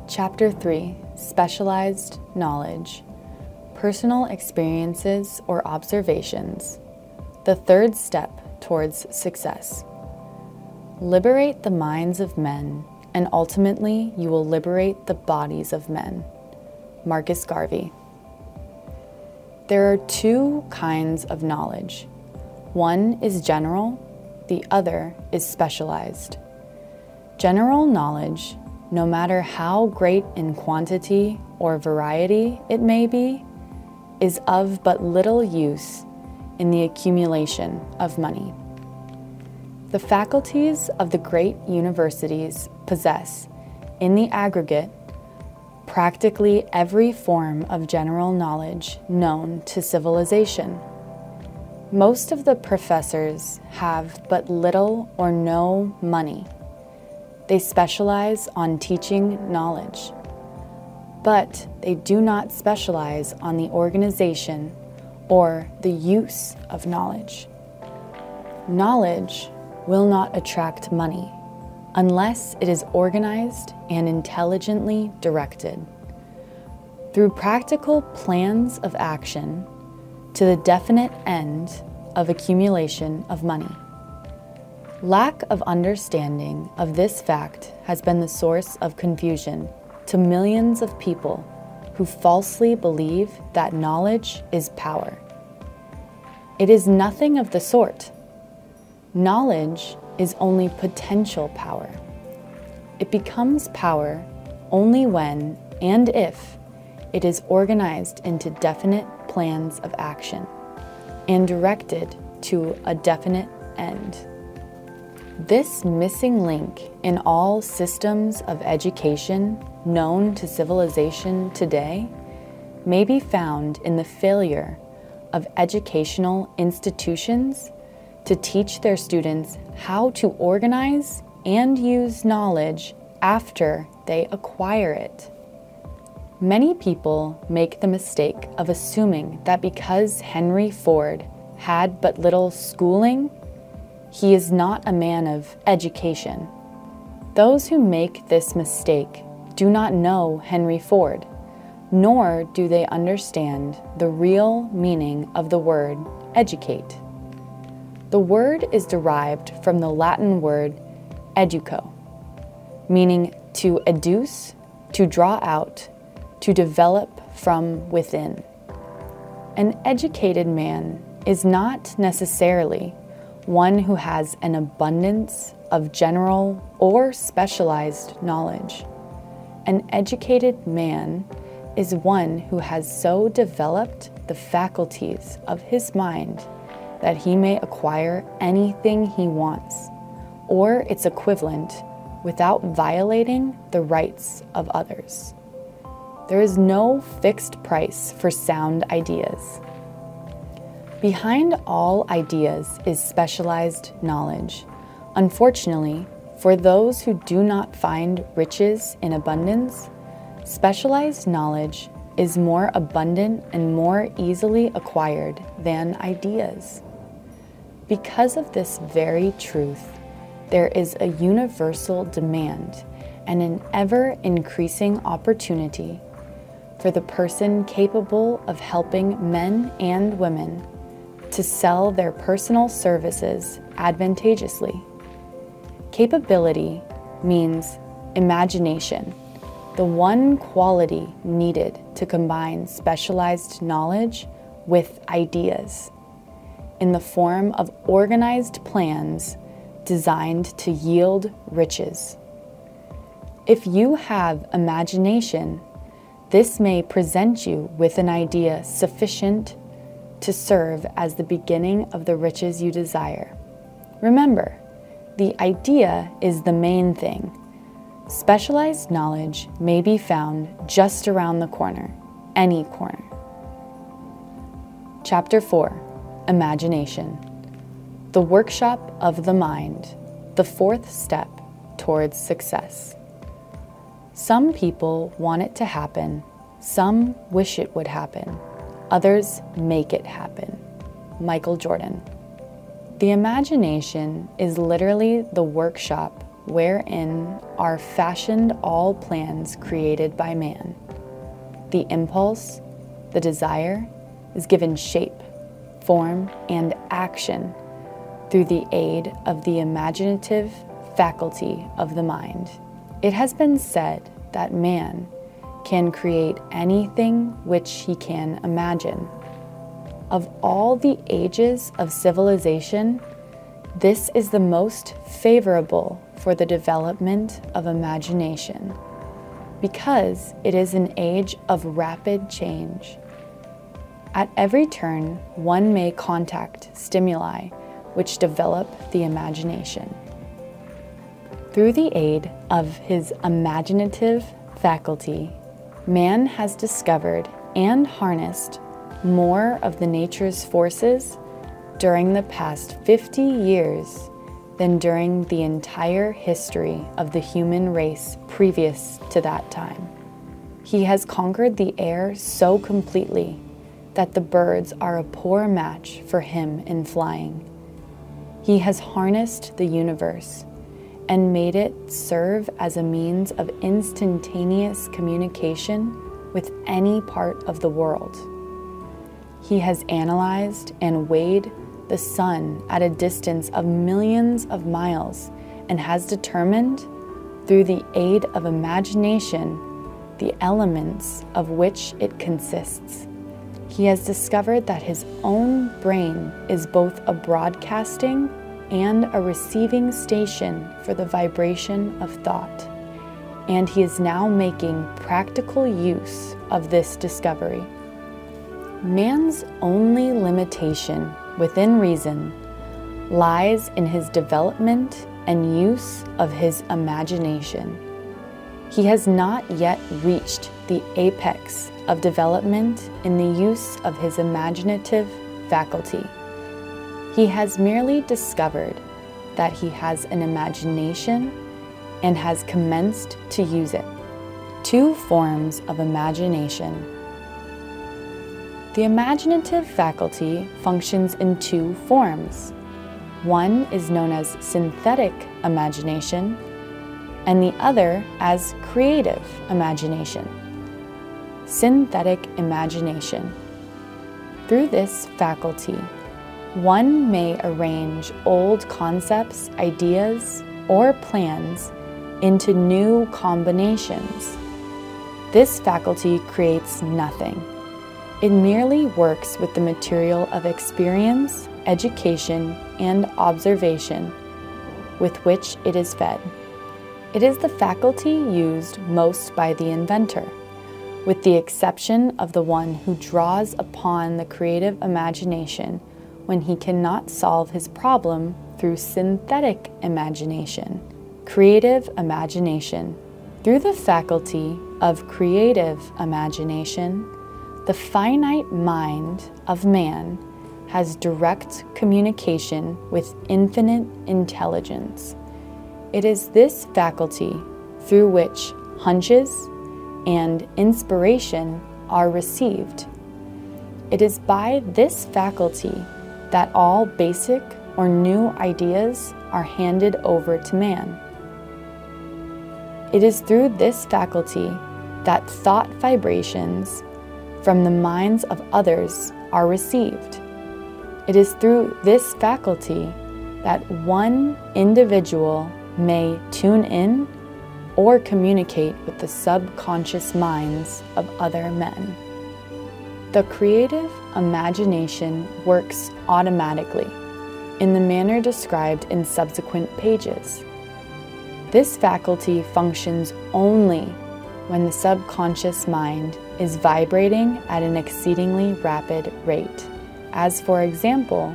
Chapter 3, Specialized Knowledge, Personal Experiences or Observations, the third step towards success. Liberate the minds of men, and ultimately you will liberate the bodies of men. Marcus Garvey. There are two kinds of knowledge. One is general, the other is specialized. General knowledge, no matter how great in quantity or variety it may be, is of but little use in the accumulation of money. The faculties of the great universities possess, in the aggregate, practically every form of general knowledge known to civilization. Most of the professors have but little or no money. They specialize on teaching knowledge, but they do not specialize on the organization or the use of knowledge. Knowledge will not attract money unless it is organized and intelligently directed through practical plans of action to the definite end of accumulation of money. Lack of understanding of this fact has been the source of confusion to millions of people who falsely believe that knowledge is power. It is nothing of the sort. Knowledge is only potential power. It becomes power only when and if it is organized into definite plans of action and directed to a definite end. This missing link in all systems of education known to civilization today may be found in the failure of educational institutions to teach their students how to organize and use knowledge after they acquire it. Many people make the mistake of assuming that because Henry Ford had but little schooling, he is not a man of education. Those who make this mistake do not know Henry Ford, nor do they understand the real meaning of the word educate. The word is derived from the Latin word educo, meaning to educe, to draw out, to develop from within. An educated man is not necessarily one who has an abundance of general or specialized knowledge. An educated man is one who has so developed the faculties of his mind that he may acquire anything he wants, or its equivalent, without violating the rights of others. There is no fixed price for sound ideas. Behind all ideas is specialized knowledge. Unfortunately, for those who do not find riches in abundance, specialized knowledge is more abundant and more easily acquired than ideas. Because of this very truth, there is a universal demand and an ever-increasing opportunity for the person capable of helping men and women to sell their personal services advantageously. Capability means imagination, the one quality needed to combine specialized knowledge with ideas in the form of organized plans designed to yield riches. If you have imagination, this may present you with an idea sufficient to serve as the beginning of the riches you desire. Remember, the idea is the main thing. Specialized knowledge may be found just around the corner, any corner. Chapter 4, Imagination. The workshop of the mind, the fourth step towards success. Some people want it to happen, some wish it would happen, others make it happen. Michael Jordan. The imagination is literally the workshop wherein are fashioned all plans created by man. The impulse, the desire, is given shape, form, and action through the aid of the imaginative faculty of the mind. It has been said that man can create anything which he can imagine. Of all the ages of civilization, this is the most favorable for the development of imagination, because it is an age of rapid change. At every turn, one may contact stimuli which develop the imagination. Through the aid of his imaginative faculty, man has discovered and harnessed more of the nature's forces during the past 50 years than during the entire history of the human race previous to that time. He has conquered the air so completely that the birds are a poor match for him in flying. He has harnessed the universe and made it serve as a means of instantaneous communication with any part of the world. He has analyzed and weighed the sun at a distance of millions of miles and has determined, through the aid of imagination, the elements of which it consists. He has discovered that his own brain is both a broadcasting and a receiving station for the vibration of thought, and he is now making practical use of this discovery. Man's only limitation within reason lies in his development and use of his imagination. He has not yet reached the apex of development in the use of his imaginative faculty. He has merely discovered that he has an imagination and has commenced to use it. Two forms of imagination. The imaginative faculty functions in two forms. One is known as synthetic imagination, and the other as creative imagination. Synthetic imagination. Through this faculty, one may arrange old concepts, ideas, or plans into new combinations. This faculty creates nothing. It merely works with the material of experience, education, and observation with which it is fed. It is the faculty used most by the inventor, with the exception of the one who draws upon the creative imagination when he cannot solve his problem through synthetic imagination. Creative imagination. Through the faculty of creative imagination, the finite mind of man has direct communication with infinite intelligence. It is this faculty through which hunches and inspiration are received. It is by this faculty that all basic or new ideas are handed over to man. It is through this faculty that thought vibrations from the minds of others are received. It is through this faculty that one individual may tune in or communicate with the subconscious minds of other men. The creative imagination works automatically in the manner described in subsequent pages. This faculty functions only when the subconscious mind is vibrating at an exceedingly rapid rate, as for example,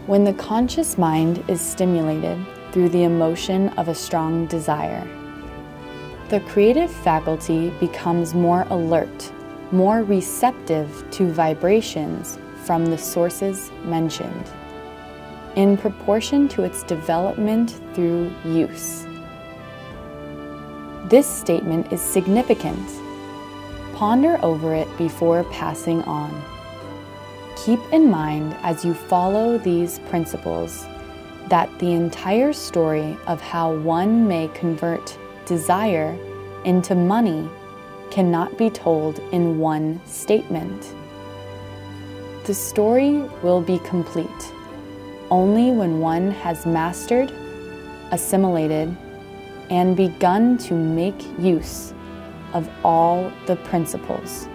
when the conscious mind is stimulated through the emotion of a strong desire. The creative faculty becomes more alert, more receptive to vibrations from the sources mentioned, in proportion to its development through use. This statement is significant. Ponder over it before passing on. Keep in mind as you follow these principles that the entire story of how one may convert desire into money cannot be told in one statement. The story will be complete only when one has mastered, assimilated, and begun to make use of all the principles.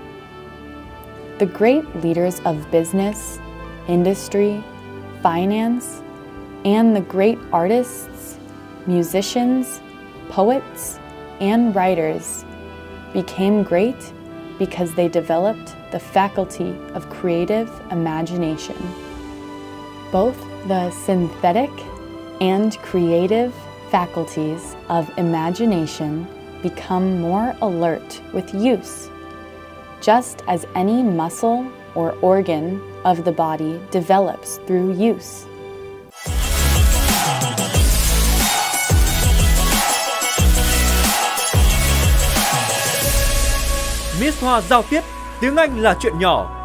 The great leaders of business, industry, finance, and the great artists, musicians, poets, and writers became great because they developed the faculty of creative imagination. Both the synthetic and creative faculties of imagination become more alert with use, just as any muscle or organ of the body develops through use. Miss Hoa giao tiếp, tiếng Anh là chuyện nhỏ.